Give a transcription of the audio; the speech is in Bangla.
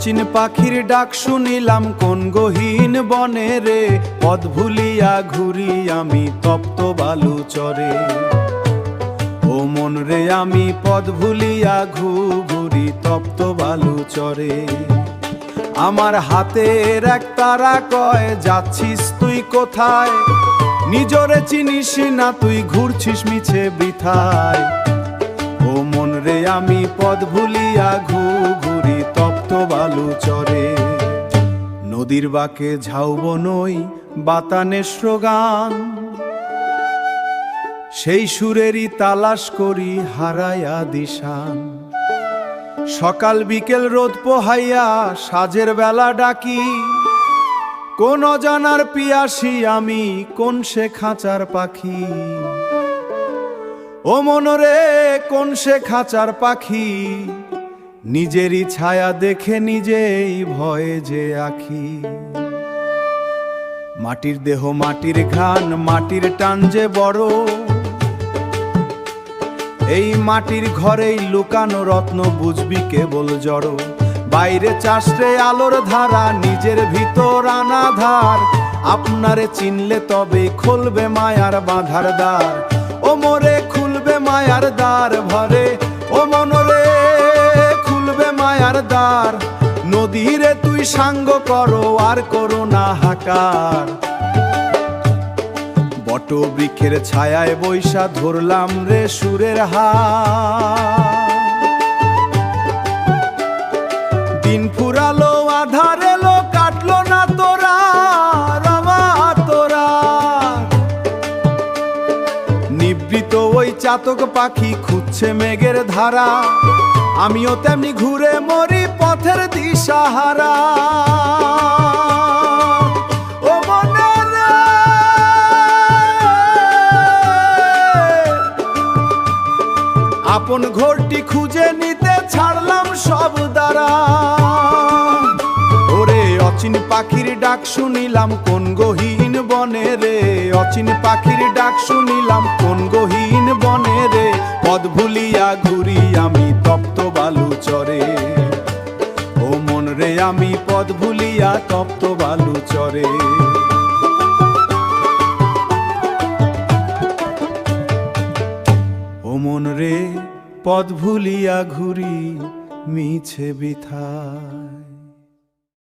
অচিন পাখির ডাক শুনিলাম কোন গহীন বনে রে, পথ ভুলিয়া ঘুরি আমি তপ্ত বালু চরে। ও মন রে আমি পথ ভুলিয়া ঘুরি তপ্ত বালু চরে। আমার হাতের এক তারা কয় যাচ্ছিস তুই কোথায়, নিজরে চিনিস না তুই ঘুরছিস মিছে বৃথায়। ও মন রে আমি পথ ভুলিয়া ঘুরি তপ্ত বালু চরে। নদীর বাঁকে ঝাউব নই বাতানের স্রোগান, সেই সুরেরই তালাশ করি হারায়া দিশান। সকাল বিকেল রোদ পোহাইয়া সাজের বেলা ডাকি, কোন অজানার পিয়াসী আমি কোন সে খাঁচার পাখি। ও মনরে কোন সে খাঁচার পাখি, নিজেরই ছায়া দেখে নিজেই ভয়ে যে আঁখি। মাটির দেহ মাটির ঘ্রাণ মাটির টান যে বড়, এই মাটির ঘরেই লুকানো রত্ন বুঝবি কেবল জড়। বাইরে চাষরে আলোর ধারা নিজের ভিতর আনাধার, আপনারে চিনলে তবে খুলবে মায়ার বাঁধার দ্বার। ও মোরে খুলবে মায়ার দ্বার ভরে, ও মনরে খুলবে মায়ার দ্বার। নদীরে তুই সাঙ্গ করো আর করো না হাকার। বট বৃক্ষের ছায়ায় বৈশা ধরলাম রে সুরের হার। দিন ফুরালো আধার এলো কাটলো না তোরা রমা তোরা। নিবৃত ওই চাতক পাখি খুঁজছে মেঘের ধারা, আমিও তেমনি ঘুরে মরি পথের দিশাহারা। আপন ঘরটি খুঁজে নিতে ছাড়লাম সব দ্বারা। ওরে অচিন পাখির ডাক শুনিলাম কোন গহীন বনে রে, অচিন পাখির ডাক শুনিলাম কোন গহীন বনে রে। পথ ভুলিয়া ঘুরি আমি তপ্ত বালু চরে। ও মন রে আমি পথ ভুলিয়া তপ্ত বালু চরে। ও মন রে পথ ভুলিয়া ঘুরি মিছে বৃথায়।